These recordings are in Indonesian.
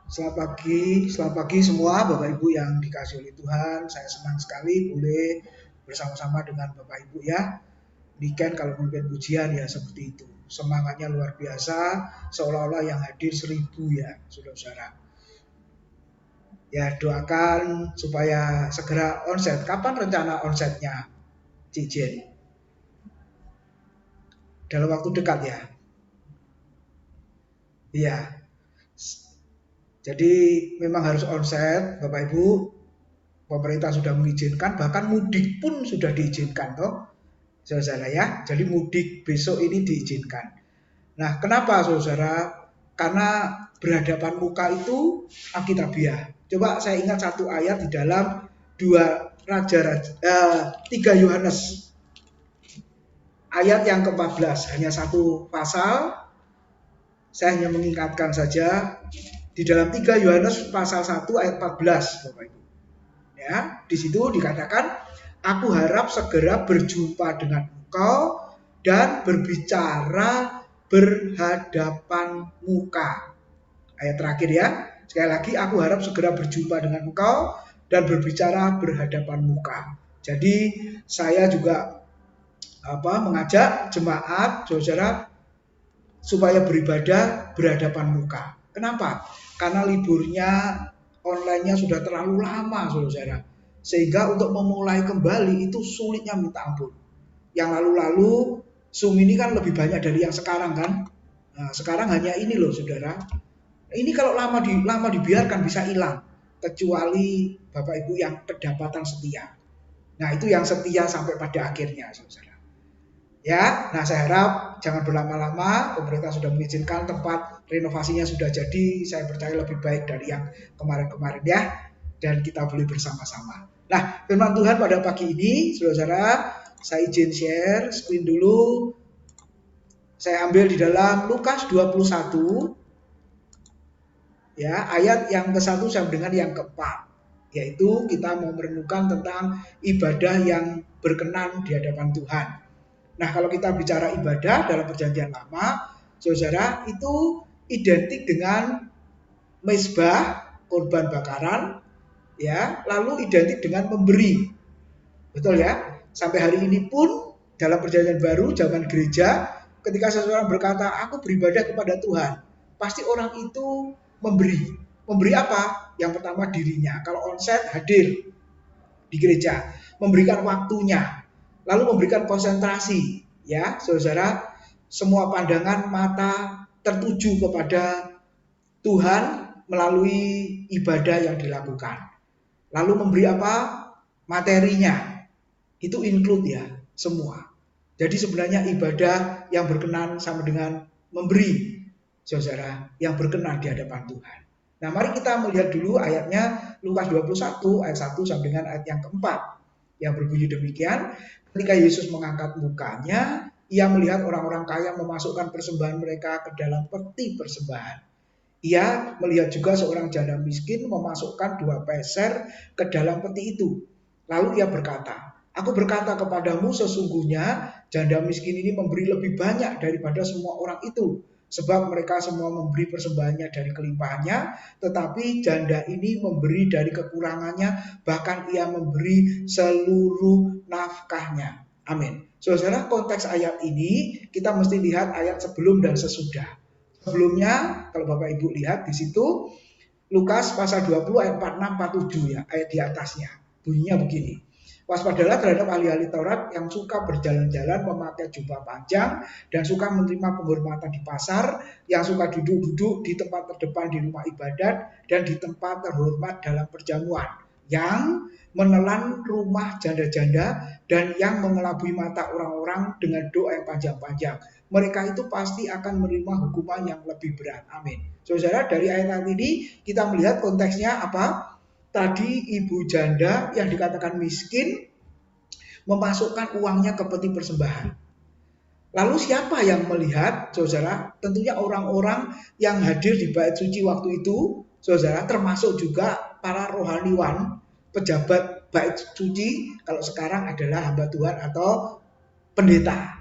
Selamat pagi semua Bapak Ibu yang dikasihi oleh Tuhan. Saya senang sekali boleh bersama-sama dengan Bapak Ibu ya. Weekend kalau memimpin pujian ya seperti itu. Semangatnya luar biasa, seolah-olah yang hadir 1.000 ya, saudara-saudara. Ya doakan supaya segera onset. Kapan rencana onsetnya, Cijen? Dalam waktu dekat ya. Iya. Jadi memang harus onset, Bapak Ibu. Pemerintah sudah mengizinkan, bahkan mudik pun sudah diizinkan toh, saudara ya. Jadi mudik besok ini diizinkan. Nah, kenapa saudara? Karena berhadapan muka itu Alkitabiah. Coba saya ingat satu ayat di dalam dua raja-raja 3 Yohanes ayat yang ke-14, hanya satu pasal. Saya hanya mengingatkan saja di dalam 3 Yohanes pasal 1 ayat 14, Bapak Ibu. Ya, di situ dikatakan, aku harap segera berjumpa dengan engkau dan berbicara berhadapan muka. Ayat terakhir ya. Sekali lagi, aku harap segera berjumpa dengan engkau dan berbicara berhadapan muka. Jadi saya juga mengajak jemaat, saudara, supaya beribadah berhadapan muka. Kenapa? Karena liburnya online-nya sudah terlalu lama, saudara. Sehingga untuk memulai kembali itu sulitnya minta ampun. Yang lalu-lalu Zoom ini kan lebih banyak dari yang sekarang kan. Nah, sekarang hanya ini loh, saudara. Ini kalau lama dibiarkan bisa hilang. Kecuali Bapak Ibu yang kedapatan setia. Nah, itu yang setia sampai pada akhirnya, saudara. Ya, nah saya harap jangan berlama-lama. Pemerintah sudah mengizinkan, tempat renovasinya sudah jadi. Saya percaya lebih baik dari yang kemarin-kemarin ya. Dan kita boleh bersama-sama. Nah, firman Tuhan pada pagi ini, saudara-saudara, saya izin share screen dulu. Saya ambil di dalam Lukas 21, ya, ayat yang ke-1 sampai dengan yang ke-4. Yaitu kita mau merenungkan tentang ibadah yang berkenan di hadapan Tuhan. Nah, kalau kita bicara ibadah dalam perjanjian lama, saudara, itu identik dengan mezbah, korban bakaran, ya, lalu identik dengan memberi. Betul ya? Sampai hari ini pun dalam perjanjian baru, zaman gereja, ketika seseorang berkata, aku beribadah kepada Tuhan, pasti orang itu memberi. Memberi apa? Yang pertama dirinya. Kalau onset hadir di gereja, memberikan waktunya, lalu memberikan konsentrasi, ya, saudara, semua pandangan mata tertuju kepada Tuhan melalui ibadah yang dilakukan. Lalu memberi apa? Materinya. Itu include ya, semua. Jadi sebenarnya ibadah yang berkenan sama dengan memberi, saudara, yang berkenan di hadapan Tuhan. Nah, mari kita melihat dulu ayatnya Lukas 21 ayat 1 sampai dengan ayat yang keempat, yang berbunyi demikian. Ketika Yesus mengangkat mukanya, ia melihat orang-orang kaya memasukkan persembahan mereka ke dalam peti persembahan. Ia melihat juga seorang janda miskin memasukkan 2 peser ke dalam peti itu. Lalu ia berkata, aku berkata kepadamu, sesungguhnya janda miskin ini memberi lebih banyak daripada semua orang itu. Sebab mereka semua memberi persembahannya dari kelimpahannya, tetapi janda ini memberi dari kekurangannya, bahkan ia memberi seluruh nafkahnya. Amin. Saudara, konteks ayat ini kita mesti lihat ayat sebelum dan sesudah. Sebelumnya, kalau Bapak Ibu lihat di situ, Lukas pasal 20 ayat 46 47 ya, ayat di atasnya. Bunyinya begini. Waspadalah terhadap ahli-ahli Taurat yang suka berjalan-jalan memakai jubah panjang dan suka menerima penghormatan di pasar, yang suka duduk-duduk di tempat terdepan di rumah ibadat dan di tempat terhormat dalam perjamuan, yang menelan rumah janda-janda dan yang mengelabui mata orang-orang dengan doa yang panjang-panjang. Mereka itu pasti akan menerima hukuman yang lebih berat. Amin. Saudara, dari ayat ini kita melihat konteksnya apa? Tadi ibu janda yang dikatakan miskin memasukkan uangnya ke peti persembahan. Lalu siapa yang melihat, saudara? Tentunya orang-orang yang hadir di bait suci waktu itu, saudara, termasuk juga para rohaniwan, pejabat bait suci, kalau sekarang adalah hamba Tuhan atau pendeta.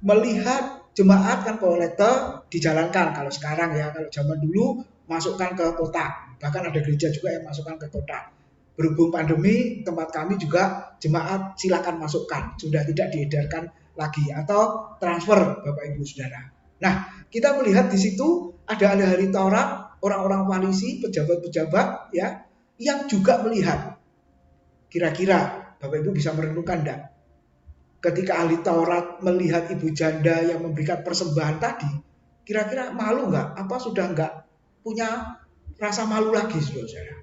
Melihat jemaat kan kolekte dijalankan kalau sekarang ya, kalau zaman dulu masukkan ke kotak, bahkan ada gereja juga yang masukkan ke kotak. Berhubung pandemi, tempat kami juga jemaat silakan masukkan, sudah tidak diedarkan lagi atau transfer Bapak Ibu Saudara. Nah, kita melihat di situ ada ahli Taurat, orang-orang Farisi, pejabat-pejabat ya, yang juga melihat. Kira-kira Bapak Ibu bisa merenungkan enggak? Ketika ahli Taurat melihat ibu janda yang memberikan persembahan tadi, kira-kira malu nggak? Apa sudah nggak punya rasa malu lagi, saudara?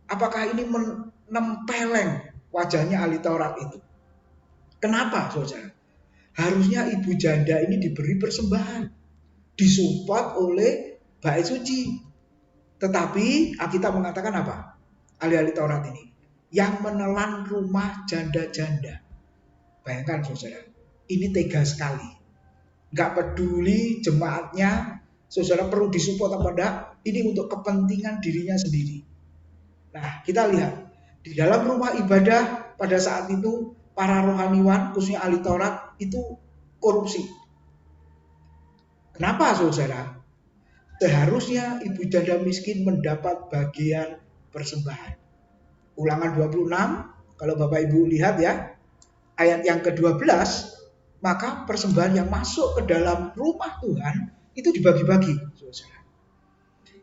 Apakah ini menempeleng wajahnya ahli Taurat itu? Kenapa, saudara? Harusnya ibu janda ini diberi persembahan, disupport oleh bait suci. Tetapi Alkitab mengatakan apa? Ahli-ahli Taurat ini yang menelan rumah janda-janda. Bayangkan saudara, ini tega sekali. Nggak peduli jemaatnya, saudara perlu disupport apa enggak, ini untuk kepentingan dirinya sendiri. Nah, kita lihat, di dalam rumah ibadah pada saat itu, para rohaniwan, khususnya ahli Taurat, itu korupsi. Kenapa saudara? Seharusnya ibu janda miskin mendapat bagian persembahan. Ulangan 26, kalau Bapak Ibu lihat ya, ayat yang ke-12, maka persembahan yang masuk ke dalam rumah Tuhan itu dibagi-bagi.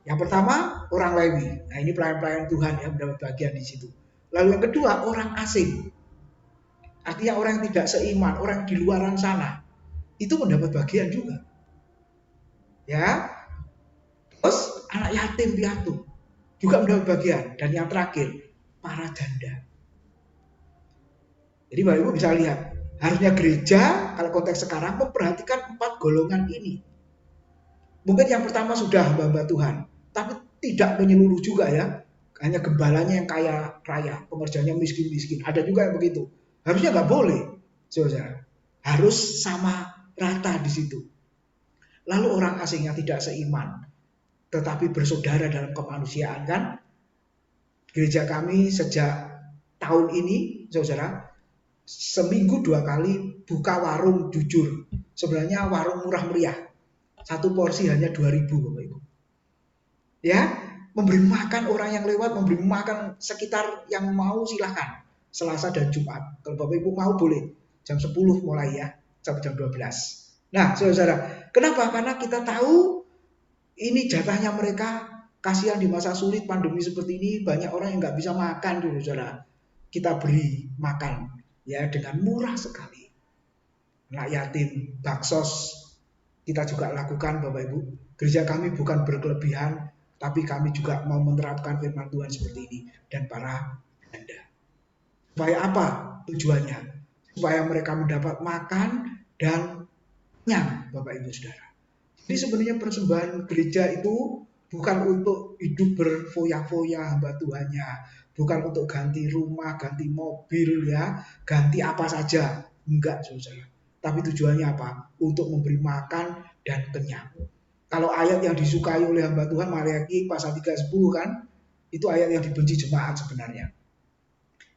Yang pertama orang Lewi. Nah, ini pelayan-pelayan Tuhan yang mendapat bagian di situ. Lalu yang kedua orang asing. Artinya orang yang tidak seiman, orang di luaran sana. Itu mendapat bagian juga. Ya. Terus anak yatim piatu juga mendapat bagian. Dan yang terakhir para janda. Jadi Bapak Ibu bisa lihat, harusnya gereja kalau konteks sekarang memperhatikan 4 golongan ini. Mungkin yang pertama sudah hamba Tuhan, tapi tidak menyeluruh juga ya. Hanya gembalanya yang kaya raya, pengerjanya miskin-miskin. Ada juga yang begitu. Harusnya nggak boleh, saudara. Harus sama rata di situ. Lalu orang asing yang tidak seiman, tetapi bersaudara dalam kemanusiaan kan. Gereja kami sejak tahun ini, saudara, seminggu 2 kali buka warung jujur. Sebenarnya warung murah meriah. Satu porsi hanya 2.000 Bapak Ibu. Ya, memberi makan orang yang lewat, memberi makan sekitar yang mau silahkan. Selasa dan Jumat. Kalau Bapak Ibu mau boleh. Jam 10 mulai ya, sampai jam 12. Nah, saudara, kenapa? Karena kita tahu ini jatahnya mereka. Kasihan di masa sulit pandemi seperti ini, banyak orang yang nggak bisa makan, saudara. Kita beri makan. Ya, dengan murah sekali. Anak yatim, baksos kita juga lakukan Bapak Ibu. Gereja kami bukan berkelebihan, tapi kami juga mau menerapkan firman Tuhan seperti ini dan para janda. Supaya apa tujuannya? Supaya mereka mendapat makan dan kenyang Bapak Ibu Saudara. Jadi sebenarnya persembahan gereja itu bukan untuk hidup berfoya-foya hamba Tuhannya, bukan untuk ganti rumah, ganti mobil ya, ganti apa saja. Enggak, saudara. Tapi tujuannya apa? Untuk memberi makan dan kenyang. Kalau ayat yang disukai oleh hamba Tuhan, Maliaki pasal 3:10 kan, itu ayat yang dibenci jemaat sebenarnya.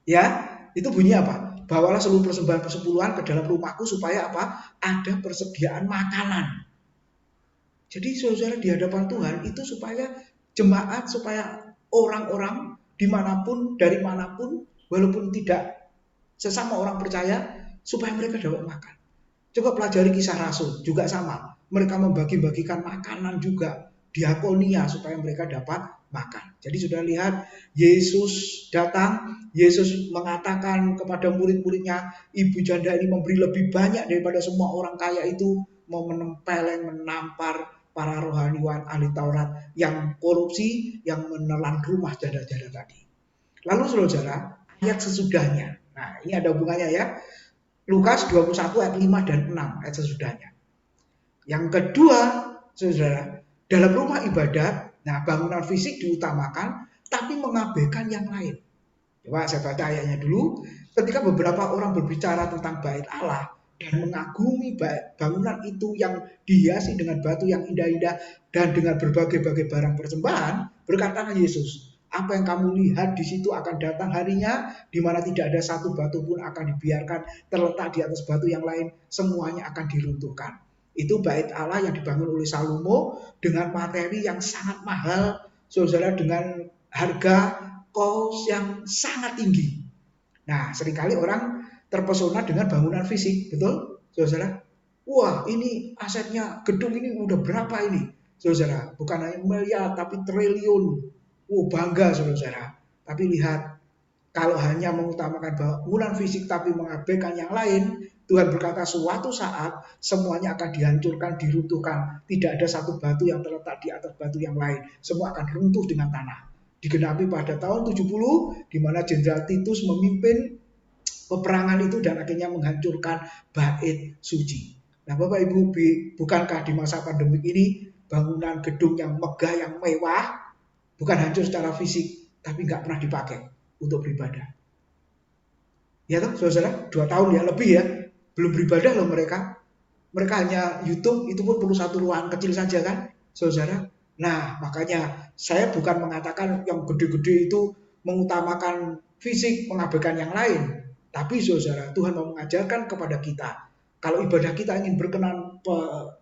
Ya, itu bunyi apa? Bawalah seluruh persembahan persepuluhan ke dalam rumahku supaya apa? Ada persediaan makanan. Jadi saudara di hadapan Tuhan itu supaya jemaat, supaya orang-orang dimanapun, dari manapun, walaupun tidak sesama orang percaya, supaya mereka dapat makan. Coba pelajari Kisah Rasul, juga sama. Mereka membagi-bagikan makanan juga, diakonia, supaya mereka dapat makan. Jadi sudah lihat, Yesus datang, Yesus mengatakan kepada murid-muridnya, ibu janda ini memberi lebih banyak daripada semua orang kaya itu, mau menempeleng, menampar para rohaniwan ahli Taurat yang korupsi, yang menelan rumah janda-janda tadi. Lalu saudara, ayat sesudahnya. Nah, ini ada hubungannya ya. Lukas 21 ayat 5 dan 6 ayat sesudahnya. Yang kedua, saudara, dalam rumah ibadat, nah bangunan fisik diutamakan, tapi mengabaikan yang lain. Coba saya baca ayatnya dulu. Ketika beberapa orang berbicara tentang bait Allah, dan mengagumi bangunan itu yang dihiasi dengan batu yang indah-indah dan dengan berbagai-bagai barang persembahan, berkatalah Yesus, Apa yang kamu lihat di situ akan datang harinya di mana tidak ada satu batu pun akan dibiarkan terletak di atas batu yang lain, semuanya akan diruntuhkan. Itu bait Allah yang dibangun oleh Salomo dengan materi yang sangat mahal, saudara, dengan harga kos yang sangat tinggi. Nah, seringkali orang terpesona dengan bangunan fisik, betul, saudara? Wah, ini asetnya gedung ini udah berapa ini, saudara? Bukan hanya miliar, tapi triliun. Bangga, saudara. Tapi lihat, kalau hanya mengutamakan bangunan fisik tapi mengabaikan yang lain, Tuhan berkata suatu saat semuanya akan dihancurkan, diruntuhkan. Tidak ada satu batu yang terletak di atas batu yang lain. Semua akan runtuh dengan tanah. Digenapi pada tahun 70, di mana Jenderal Titus memimpin peperangan itu dan akhirnya menghancurkan bait suci. Nah, Bapak Ibu, bukankah di masa pandemik ini bangunan gedung yang megah, yang mewah, bukan hancur secara fisik, tapi nggak pernah dipakai untuk beribadah. Ya toh, saudara, 2 tahun ya lebih ya, belum beribadah loh mereka. Mereka hanya YouTube, itu pun perlu satu ruangan kecil saja kan, saudara. Nah, makanya saya bukan mengatakan yang gede-gede itu mengutamakan fisik, mengabaikan yang lain. Tapi saudara, Tuhan mau mengajarkan kepada kita, kalau ibadah kita ingin berkenan,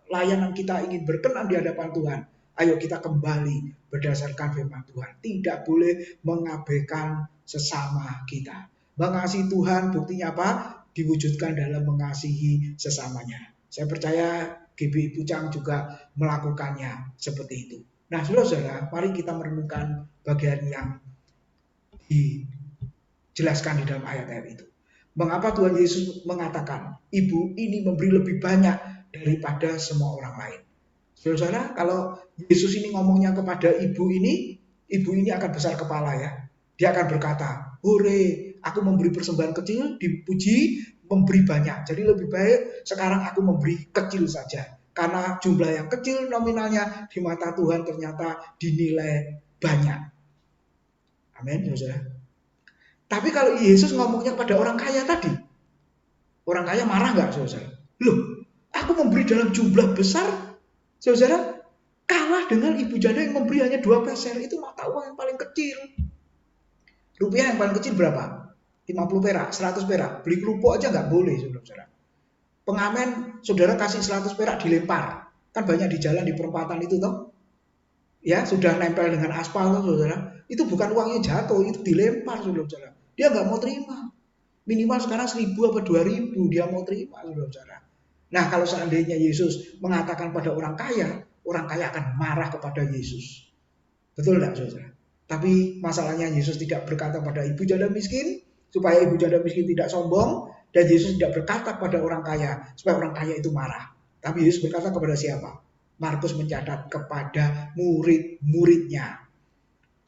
pelayanan kita ingin berkenan di hadapan Tuhan, ayo kita kembali berdasarkan firman Tuhan. Tidak boleh mengabaikan sesama kita. Mengasihi Tuhan buktinya apa? Diwujudkan dalam mengasihi sesamanya. Saya percaya GBI Pucang juga melakukannya seperti itu. Nah, saudara, mari kita merenungkan bagian yang dijelaskan di dalam ayat-ayat itu. Mengapa Tuhan Yesus mengatakan, ibu ini memberi lebih banyak daripada semua orang lain. Saudara, kalau Yesus ini ngomongnya kepada ibu ini akan besar kepala ya. Dia akan berkata, hore, aku memberi persembahan kecil, dipuji, memberi banyak. Jadi lebih baik sekarang aku memberi kecil saja. Karena jumlah yang kecil nominalnya di mata Tuhan ternyata dinilai banyak. Amin, saudara. Tapi kalau Yesus ngomongnya pada orang kaya tadi, orang kaya marah nggak, saudara? Loh, aku memberi dalam jumlah besar, saudara, kalah dengan ibu janda yang memberi hanya 2 peser. Itu mata uang yang paling kecil. Rupiah yang paling kecil berapa? 50 perak, 100 perak. Beli kerupuk aja nggak boleh, saudara. Pengamen, saudara kasih 100 perak dilempar. Kan banyak di jalan, di perempatan itu toh. Ya, sudah nempel dengan aspal toh, saudara. Itu bukan uangnya jatuh, itu dilempar, saudara. Dia nggak mau terima. Minimal sekarang 1.000 atau 2.000 dia mau terima, saudara. Nah, kalau seandainya Yesus mengatakan pada orang kaya akan marah kepada Yesus. Betul enggak, saudara? Tapi masalahnya Yesus tidak berkata pada ibu janda miskin, supaya ibu janda miskin tidak sombong, dan Yesus tidak berkata pada orang kaya, supaya orang kaya itu marah. Tapi Yesus berkata kepada siapa? Markus mencatat kepada murid-muridnya.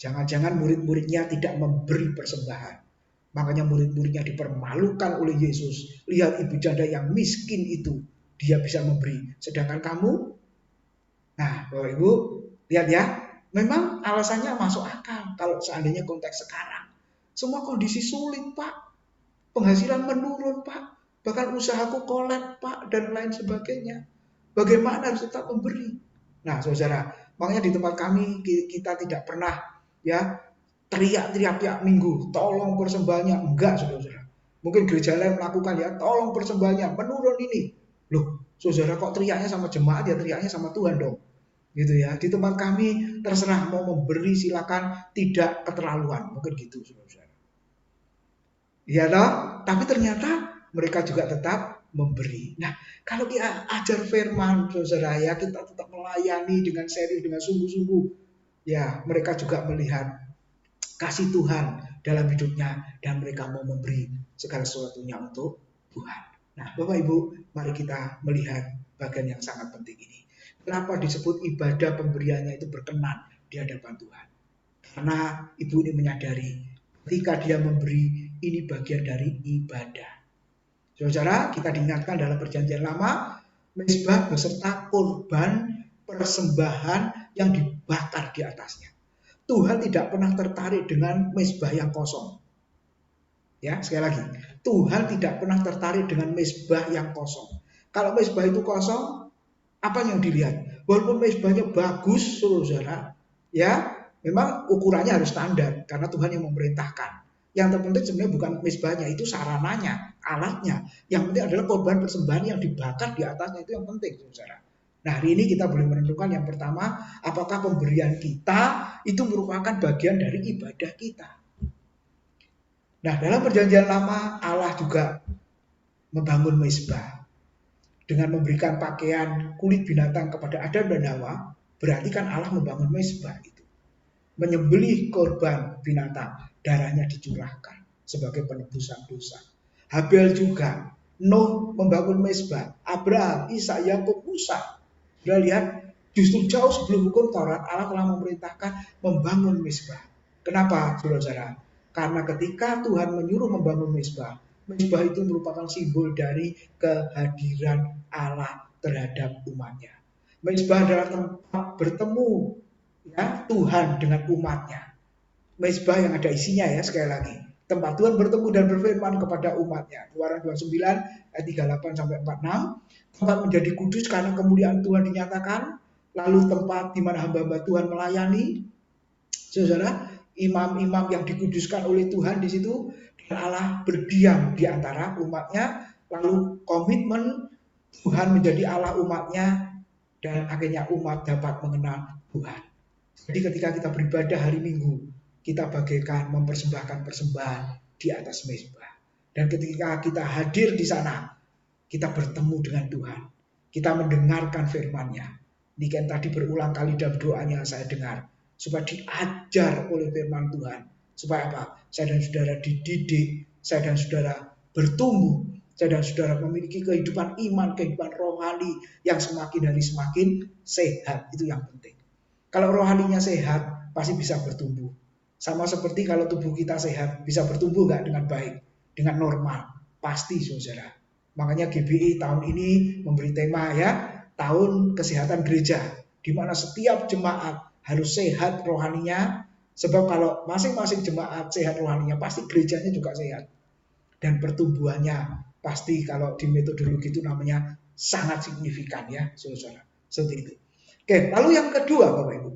Jangan-jangan murid-muridnya tidak memberi persembahan. Makanya murid-muridnya dipermalukan oleh Yesus. Lihat ibu janda yang miskin itu, dia bisa memberi. Sedangkan kamu, nah Bapak Ibu, lihat ya, memang alasannya masuk akal kalau seandainya konteks sekarang. Semua kondisi sulit, Pak. Penghasilan menurun, Pak. Bahkan usahaku kolab, Pak, dan lain sebagainya. Bagaimana harus tetap memberi? Nah, saudara, makanya di tempat kami kita tidak pernah ya teriak-teriak tiap minggu, tolong persembahannya. Enggak, saudara. Mungkin gereja lain melakukan ya, tolong persembahannya, menurun ini. Loh, saudara kok teriaknya sama jemaat ya, teriaknya sama Tuhan dong. Gitu ya. Di tempat kami terserah mau memberi silakan, tidak keterlaluan. Mungkin gitu, saudara. Ya toh, tapi ternyata mereka juga tetap memberi. Nah, kalau dia ajar firman, saudara ya, kita tetap melayani dengan serius, dengan sungguh-sungguh. Ya, mereka juga melihat kasih Tuhan dalam hidupnya dan mereka mau memberi segala sesuatunya untuk Tuhan. Nah, Bapak Ibu, mari kita melihat bagian yang sangat penting ini. Kenapa disebut ibadah pemberiannya itu berkenan di hadapan Tuhan? Karena ibu ini menyadari ketika dia memberi, ini bagian dari ibadah. Saudara, kita diingatkan dalam perjanjian lama, mezbah beserta korban persembahan yang dibakar di atasnya. Tuhan tidak pernah tertarik dengan mezbah yang kosong. Ya, sekali lagi, Tuhan tidak pernah tertarik dengan mezbah yang kosong. Kalau mezbah itu kosong, apa yang dilihat? Walaupun mezbahnya bagus, saudara, ya, Memang ukurannya harus standar karena Tuhan yang memerintahkan. Yang terpenting sebenarnya bukan mezbahnya, itu sarananya, alatnya. Yang penting adalah korban persembahan yang dibakar di atasnya, itu yang penting, saudara. Nah, hari ini kita boleh menentukan yang pertama, apakah pemberian kita itu merupakan bagian dari ibadah kita. Nah, dalam perjanjian lama Allah juga membangun mezbah dengan memberikan pakaian kulit binatang kepada Adam dan Hawa. Berarti kan Allah membangun mezbah itu, menyembelih korban binatang, darahnya dicurahkan sebagai penebusan dosa. Habel juga, Nuh membangun mezbah, Abraham, Ishak, Yakub, Musa. Sudah lihat, justru jauh sebelum hukum Taurat Allah telah memerintahkan membangun mezbah. Kenapa, saudara-saudara? Karena ketika Tuhan menyuruh membangun mezbah, mezbah itu merupakan simbol dari kehadiran Allah terhadap umatnya. Mezbah adalah tempat bertemu ya Tuhan dengan umatnya. Mezbah yang ada isinya ya, sekali lagi. Tempat Tuhan bertemu dan berfirman kepada umatnya. Keluaran 29 ayat 38 sampai 46. Tempat menjadi kudus karena kemuliaan Tuhan dinyatakan. Lalu tempat di mana hamba-hamba Tuhan melayani. Saudara, imam-imam yang dikuduskan oleh Tuhan di situ, dan Allah berdiam di antara umatnya. Lalu komitmen Tuhan menjadi Allah umatnya, dan akhirnya umat dapat mengenal Tuhan. Jadi ketika kita beribadah hari Minggu, kita bagaikan mempersembahkan persembahan di atas mezbah. Dan ketika kita hadir di sana, kita bertemu dengan Tuhan. Kita mendengarkan firman-Nya. Ini kan tadi berulang kali dalam doanya saya dengar. Supaya diajar oleh firman Tuhan. Supaya apa? Saya dan saudara dididik, saya dan saudara bertumbuh, saya dan saudara memiliki kehidupan iman, kehidupan rohani yang semakin hari semakin sehat. Itu yang penting. Kalau rohaninya sehat, pasti bisa bertumbuh. Sama seperti kalau tubuh kita sehat, bisa bertumbuh nggak dengan baik, dengan normal? Pasti, saudara. Makanya GBI tahun ini memberi tema ya, tahun kesehatan gereja, di mana setiap jemaat harus sehat rohaninya, sebab kalau masing-masing jemaat sehat rohaninya, pasti gerejanya juga sehat. Dan pertumbuhannya pasti kalau di metodologi itu namanya sangat signifikan ya, saudara. Seperti itu. Oke, lalu yang kedua Bapak Ibu,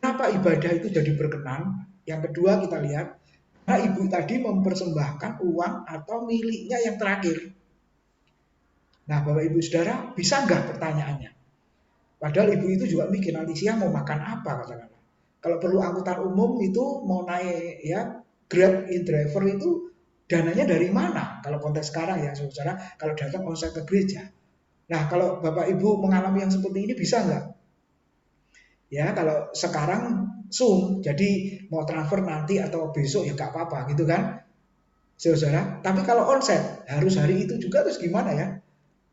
kenapa ibadah itu jadi berkenan? Yang kedua kita lihat, karena ibu tadi mempersembahkan uang atau miliknya yang terakhir. Nah Bapak Ibu Saudara, bisa nggak pertanyaannya? Padahal ibu itu juga mikir nanti siang mau makan apa katakanlah. Kalau perlu angkutan umum itu mau naik ya Grab in-driver itu dananya dari mana? Kalau konteks sekarang ya saudara, kalau datang onsite ke gereja. Nah kalau Bapak Ibu mengalami yang seperti ini bisa nggak? Ya kalau sekarang Zoom, jadi mau transfer nanti atau besok ya nggak apa-apa gitu kan, saudara. Tapi kalau onset harus hari itu juga, terus gimana ya?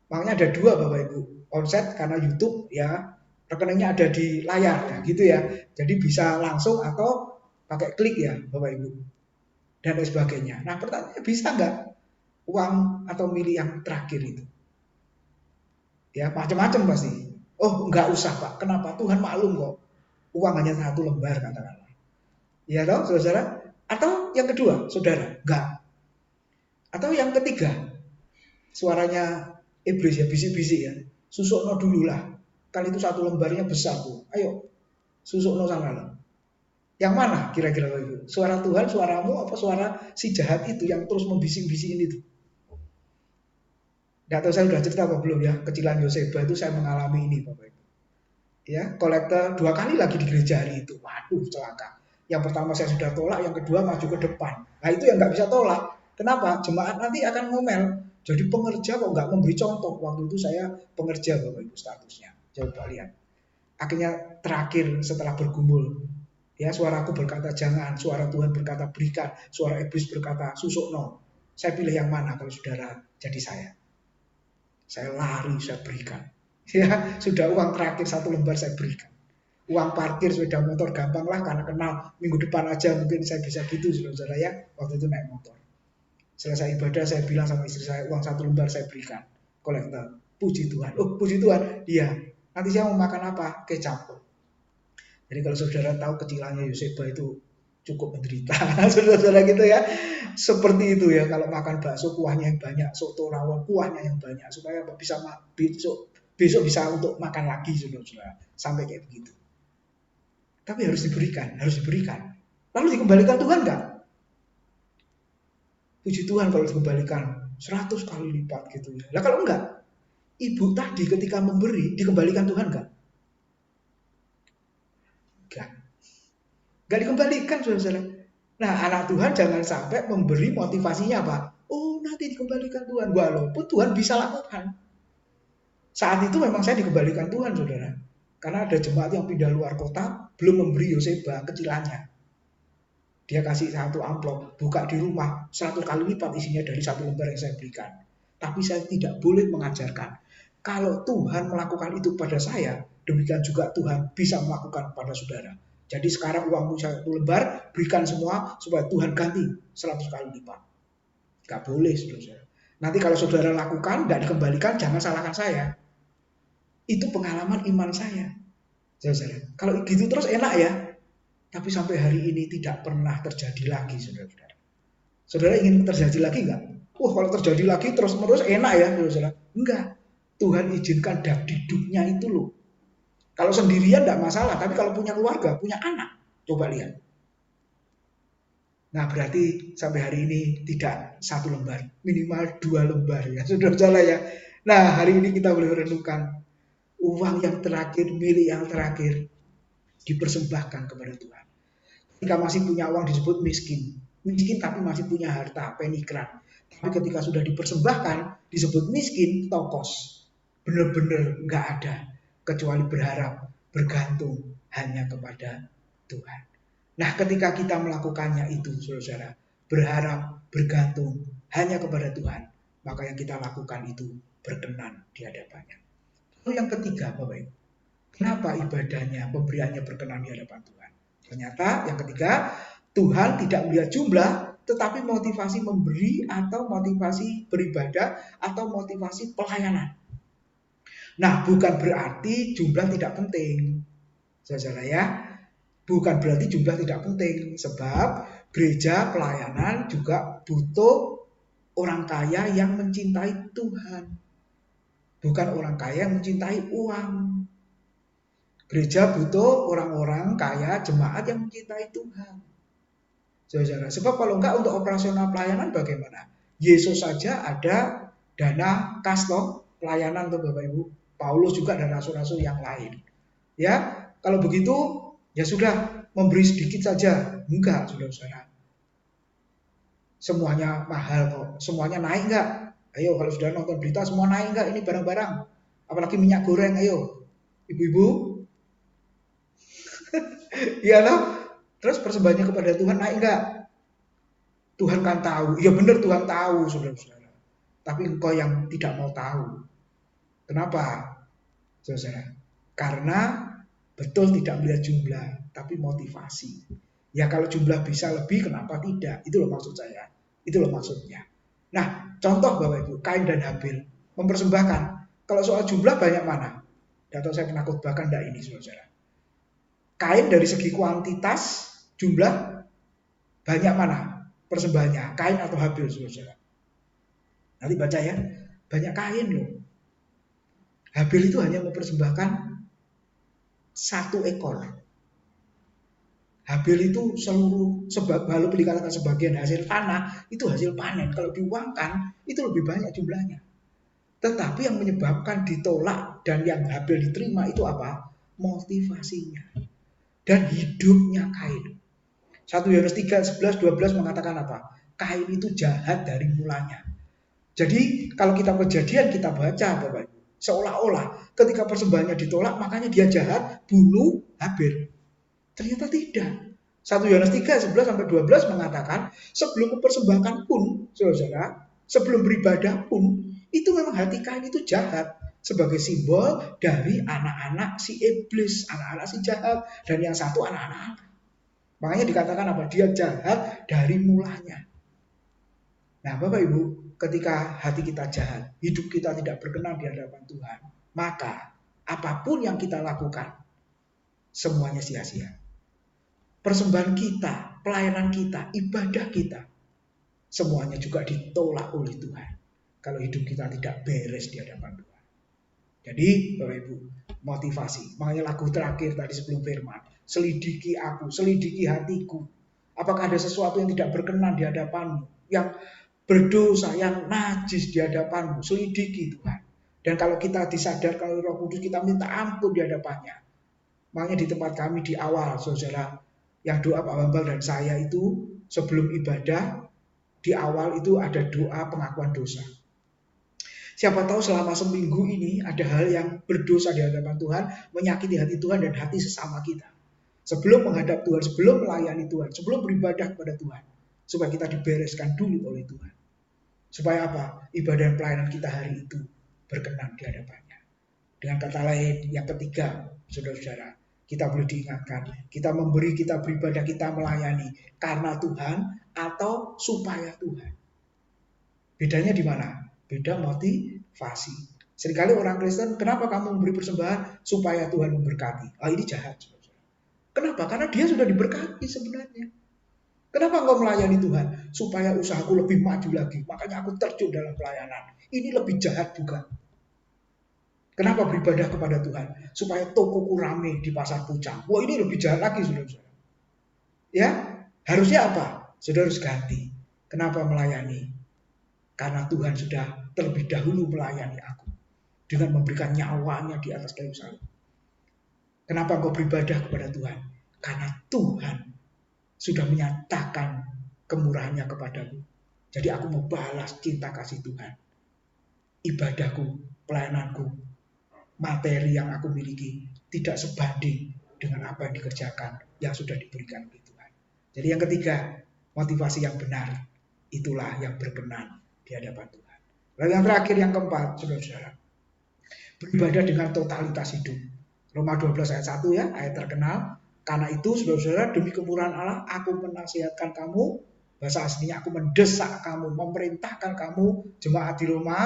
Makanya ada dua Bapak Ibu, onset karena YouTube ya rekeningnya ada di layar ya gitu ya. Jadi bisa langsung atau pakai klik ya Bapak Ibu dan lain sebagainya. Nah pertanyaannya bisa nggak uang atau milik yang terakhir itu? Ya macam-macam pasti. Oh nggak usah Pak, kenapa? Tuhan maklum kok. Uang hanya satu lembar katakanlah. Ya toh saudara? Atau yang kedua, saudara, enggak. Atau yang ketiga, suaranya iblis ya, bisik-bisik ya. Susukno dulu lah. Kan itu satu lembarnya besar tuh. Ayo, susukno sana lah. Yang mana kira-kira itu? Suara Tuhan, suaramu, apa suara si jahat itu yang terus membisik-bisikin itu? Enggak tahu saya udah cerita apa belum ya. Kecilan Yoseba itu saya mengalami ini Bapak Ibu. Ya, kolektor 2 kali lagi di gereja hari itu. Waduh, celaka. Yang pertama saya sudah tolak, yang kedua maju ke depan. Nah itu yang nggak bisa tolak. Kenapa? Jemaat nanti akan ngomel. Jadi pengerja kok nggak memberi contoh. Waktu itu saya pengerja Bapak Ibu statusnya. Coba lihat. Akhirnya terakhir setelah bergumul. Ya suaraku berkata jangan, suara Tuhan berkata berikan, suara iblis berkata susukno. Saya pilih yang mana kalau saudara jadi saya? Saya lari, saya berikan. Ya sudah uang terakhir satu lembar saya berikan. Uang parkir sepeda motor gampang lah karena kenal minggu depan aja mungkin saya bisa gitu saudara ya. Waktu itu naik motor. Selesai ibadah saya bilang sama istri saya uang satu lembar saya berikan. Kolektor. Puji Tuhan. Oh puji Tuhan. Iya. Nanti saya mau makan apa? Kecap. Jadi kalau saudara tahu kecilannya Yoseba itu cukup menderita. Saudara-saudara gitu ya. Seperti itu ya. Kalau makan bakso kuahnya yang banyak. Soto rawon kuahnya yang banyak. Supaya bisa besok bisa untuk makan lagi saudara-saudara. Sampai kayak begitu. Tapi harus diberikan, harus diberikan. Lalu dikembalikan Tuhan enggak? Puji Tuhan kalau dikembalikan 100 kali lipat gitu ya. Lah kalau enggak, ibu tadi ketika memberi dikembalikan Tuhan enggak? Enggak. Enggak dikembalikan, saudara. Nah, anak Tuhan jangan sampai memberi motivasinya apa? Oh, nanti dikembalikan Tuhan. Walaupun Tuhan bisa lakukan. Saat itu memang saya dikembalikan Tuhan, saudara. Karena ada jemaat yang pindah luar kota, belum memberi Yoseba kecilannya. Dia kasih satu amplop, buka di rumah, 100 kali lipat isinya dari satu lembar yang saya berikan. Tapi saya tidak boleh mengajarkan. Kalau Tuhan melakukan itu pada saya, demikian juga Tuhan bisa melakukan pada saudara. Jadi sekarang uangmu satu lembar, berikan semua supaya Tuhan ganti 100 kali lipat. Gak boleh, saudara. Nanti kalau saudara lakukan, tidak dikembalikan, jangan salahkan saya. Itu pengalaman iman saya. Saudara. Kalau gitu terus enak ya. Tapi sampai hari ini tidak pernah terjadi lagi, saudara-saudara. Saudara ingin terjadi lagi nggak? Wah, kalau terjadi lagi terus-menerus enak ya, saudara. Enggak. Tuhan izinkan diduknya itu loh. Kalau sendirian enggak masalah, tapi kalau punya keluarga, punya anak, coba lihat. Nah, berarti sampai hari ini tidak 1 lembar, minimal 2 lembar ya, saudara-saudara ya. Nah, hari ini kita boleh merenungkan uang yang terakhir, milik yang terakhir dipersembahkan kepada Tuhan. Ketika masih punya uang disebut miskin. Miskin tapi masih punya harta, penikran. Tapi ketika sudah dipersembahkan disebut miskin, tokos. Benar-benar nggak ada. Kecuali berharap, bergantung hanya kepada Tuhan. Nah, ketika kita melakukannya itu, saudara-saudara, berharap, bergantung hanya kepada Tuhan, maka yang kita lakukan itu berkenan di hadapannya. Lalu yang ketiga, Bapak Ibu, kenapa ibadahnya, pemberiannya berkenan di hadapan Tuhan? Ternyata yang ketiga, Tuhan tidak melihat jumlah, tetapi motivasi memberi atau motivasi beribadah atau motivasi pelayanan. Nah, bukan berarti jumlah tidak penting, saudara ya. Bukan berarti jumlah tidak penting, sebab gereja pelayanan juga butuh orang kaya yang mencintai Tuhan. Bukan orang kaya yang mencintai uang. Gereja butuh orang-orang kaya, jemaat yang mencintai Tuhan. Saudara, sebab kalau enggak untuk operasional pelayanan bagaimana? Yesus saja ada dana kas pelayanan untuk Bapak Ibu. Paulus juga dan rasul-rasul yang lain. Ya, kalau begitu ya sudah memberi sedikit saja. Enggak, saudara-saudara. Semuanya mahal kok. Semuanya naik enggak? Ayo kalau sudah nonton berita semua naik enggak ini barang-barang? Apalagi minyak goreng, ayo. Ibu-ibu, iya loh. Terus persembahannya kepada Tuhan naik enggak? Tuhan kan tahu. Ya benar Tuhan tahu, saudara-saudara. Tapi engkau yang tidak mau tahu. Kenapa? Saudara. Karena betul tidak melihat jumlah, tapi motivasi. Ya kalau jumlah bisa lebih, kenapa tidak? Itu loh maksud saya. Itu loh maksudnya. Nah, contoh Bapak Ibu, Kain dan Habil mempersembahkan. Kalau soal jumlah banyak mana? Tidak tahu saya pernah khotbahkan enggak ini, saudara. Kain dari segi kuantitas jumlah banyak mana persembahannya, Kain atau Habil, saudara? Nanti baca ya, banyak Kain loh. Habil itu hanya mempersembahkan 1 ekor. Habil itu seluruh, walaupun dikatakan sebagian hasil tanah, itu hasil panen. Kalau diuangkan, itu lebih banyak jumlahnya. Tetapi yang menyebabkan ditolak dan yang Habil diterima itu apa? Motivasinya. Dan hidupnya Kain. 1 Yohanes 3, 11, 12 mengatakan apa? Kain itu jahat dari mulanya. Jadi kalau kita Kejadian kita baca Bapak Ibu, seolah-olah ketika persembahannya ditolak makanya dia jahat, bunuh Habil. Ternyata tidak. 1 Yohanes 3, 11 sampai 12 mengatakan sebelum mempersembahkan pun, saudara, sebelum beribadah pun, itu memang hati Kain itu jahat. Sebagai simbol dari anak-anak si iblis, anak-anak si jahat, dan yang satu anak-anak Allah. Makanya dikatakan apa? Dia jahat dari mulanya. Nah Bapak Ibu, ketika hati kita jahat, hidup kita tidak berkenan di hadapan Tuhan, maka apapun yang kita lakukan, semuanya sia-sia. Persembahan kita, pelayanan kita, ibadah kita, semuanya juga ditolak oleh Tuhan. Kalau hidup kita tidak beres di hadapan Tuhan. Jadi Bapak Ibu, motivasi. Makanya lagu terakhir tadi sebelum firman, selidiki aku, selidiki hatiku. Apakah ada sesuatu yang tidak berkenan di hadapanmu, yang berdosa, yang najis di hadapanmu, selidiki Tuhan. Dan kalau kita disadarkan oleh Roh Kudus, kita minta ampun di hadapannya. Makanya di tempat kami di awal, saudara, yang doa Pak Bambal dan saya itu sebelum ibadah, di awal itu ada doa pengakuan dosa. Siapa tahu selama seminggu ini ada hal yang berdosa di hadapan Tuhan, menyakiti hati Tuhan dan hati sesama kita. Sebelum menghadap Tuhan, sebelum melayani Tuhan, sebelum beribadah kepada Tuhan, supaya kita dibereskan dulu oleh Tuhan. Supaya apa? Ibadah dan pelayanan kita hari itu berkenan di hadapannya. Dengan kata lain, yang ketiga, saudara-saudara, kita boleh diingatkan, kita memberi, kita beribadah, kita melayani karena Tuhan atau supaya Tuhan. Bedanya di mana? Beda motivasi. Seringkali orang Kristen, kenapa kamu memberi persembahan? Supaya Tuhan memberkati. Ini jahat. Kenapa? Karena dia sudah diberkati sebenarnya. Kenapa engkau melayani Tuhan? Supaya usahaku lebih maju lagi. Makanya aku terjun dalam pelayanan. Ini lebih jahat juga. Kenapa beribadah kepada Tuhan? Supaya tokoku rame di pasar pucang. Wah, ini lebih jahat lagi, saudara-saudara. Ya, harusnya apa? Saudara harus ganti. Kenapa melayani? Karena Tuhan sudah terlebih dahulu melayani aku. Dengan memberikan nyawanya di atas kayu salib. Kenapa engkau beribadah kepada Tuhan? Karena Tuhan sudah menyatakan kemurahannya kepadaku. Jadi aku mau balas cinta kasih Tuhan. Ibadahku, pelayananku, materi yang aku miliki tidak sebanding dengan apa yang dikerjakan yang sudah diberikan oleh Tuhan. Jadi yang ketiga, motivasi yang benar. Itulah yang berkenan di hadapan Tuhan. Lalu yang terakhir, yang keempat, saudara-saudara, beribadah dengan totalitas hidup. Roma 12 ayat 1 ya, ayat terkenal. Karena itu, saudara-saudara, demi kemurahan Allah, aku menasihatkan kamu, bahasa aslinya aku mendesak kamu, memerintahkan kamu, jemaat di Roma,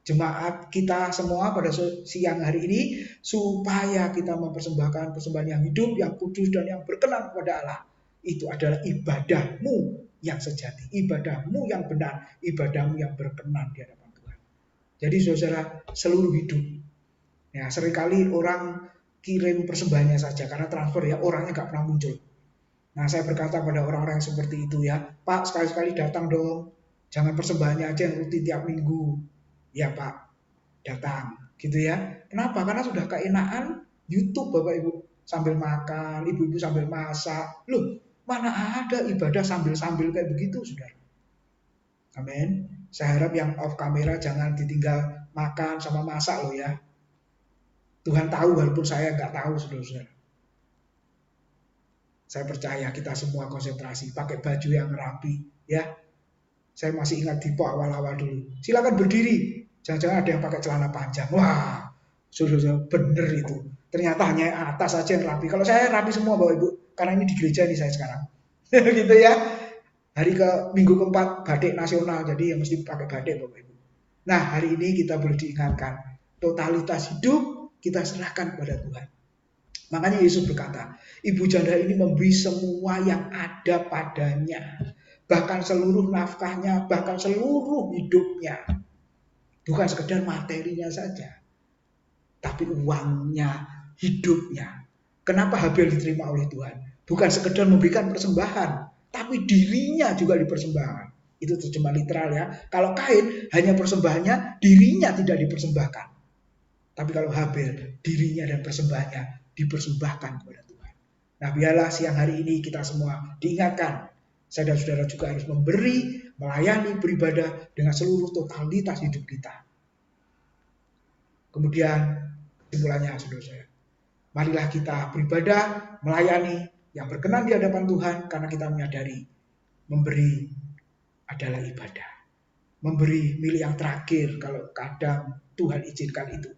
jemaat kita semua pada siang hari ini, supaya kita mempersembahkan persembahan yang hidup, yang kudus, dan yang berkenan kepada Allah. Itu adalah ibadahmu yang sejati, ibadahmu yang benar, ibadahmu yang berkenan di hadapan Tuhan. Jadi saudara, seluruh hidup. Ya, seringkali orang kirim persembahannya saja karena transfer ya, orangnya nggak pernah muncul. Nah, saya berkata pada orang-orang yang seperti itu ya, Pak, sekali-sekali datang dong. Jangan persembahannya aja yang rutin tiap minggu. Ya Pak, datang. Gitu ya. Kenapa? Karena sudah keenaan YouTube Bapak Ibu. Sambil makan, ibu-ibu sambil masak. Loh, mana ada ibadah sambil-sambil kayak begitu, saudara. Amin. Saya harap yang off kamera jangan ditinggal makan sama masak loh ya. Tuhan tahu walaupun saya nggak tahu, saudara-saudara. Saya percaya kita semua konsentrasi, pakai baju yang rapi, ya. Saya masih ingat Dipo awal-awal dulu. Silakan berdiri. Jangan-jangan ada yang pakai celana panjang. Wah, saudara-saudara, bener itu. Ternyata hanya atas saja yang rapi. Kalau saya rapi semua Bapak Ibu, karena ini di gereja nih saya sekarang. Gitu ya. Hari ke minggu keempat batik nasional, jadi yang mesti pakai batik Bapak Ibu. Nah, hari ini kita boleh diingatkan, totalitas hidup kita serahkan kepada Tuhan. Makanya Yesus berkata, ibu janda ini memberi semua yang ada padanya. Bahkan seluruh nafkahnya, bahkan seluruh hidupnya. Bukan sekedar materinya saja. Tapi uangnya, hidupnya. Kenapa Habel diterima oleh Tuhan? Bukan sekedar memberikan persembahan, tapi dirinya juga dipersembahkan. Itu terjemah literal ya. Kalau Kain hanya persembahannya, dirinya tidak dipersembahkan. Tapi kalau Habel, dirinya dan persembahannya dipersembahkan kepada Tuhan. Nah, biarlah siang hari ini kita semua diingatkan. Saya dan saudara juga harus memberi, melayani, beribadah dengan seluruh totalitas hidup kita. Kemudian, kesimpulannya saudara-saudara, marilah kita beribadah, melayani yang berkenan di hadapan Tuhan karena kita menyadari memberi adalah ibadah. Memberi milik yang terakhir kalau kadang Tuhan izinkan itu.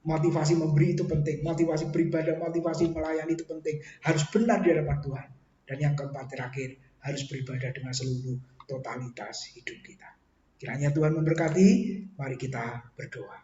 Motivasi memberi itu penting, motivasi beribadah, motivasi melayani itu penting. Harus benar di hadapan Tuhan. Dan yang keempat terakhir, harus beribadah dengan seluruh totalitas hidup kita. Kiranya Tuhan memberkati, mari kita berdoa.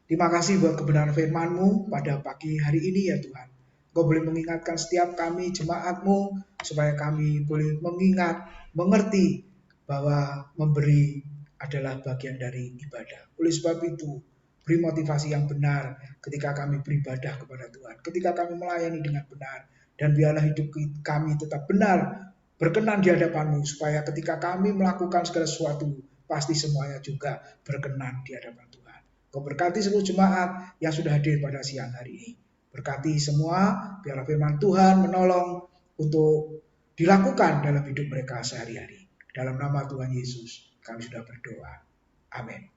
Terima kasih buat kebenaran firman-Mu pada pagi hari ini ya Tuhan. Kau boleh mengingatkan setiap kami jemaat-Mu, supaya kami boleh mengingat, mengerti bahwa memberi adalah bagian dari ibadah. Oleh sebab itu, beri motivasi yang benar ketika kami beribadah kepada Tuhan, ketika kami melayani dengan benar, dan biarlah hidup kami tetap benar, berkenan di hadapan-Mu, supaya ketika kami melakukan segala sesuatu, pasti semuanya juga berkenan di hadapan Tuhan. Kau berkati seluruh jemaat yang sudah hadir pada siang hari ini. Berkati semua, biarlah firman Tuhan menolong untuk dilakukan dalam hidup mereka sehari-hari. Dalam nama Tuhan Yesus, kami sudah berdoa. Amin.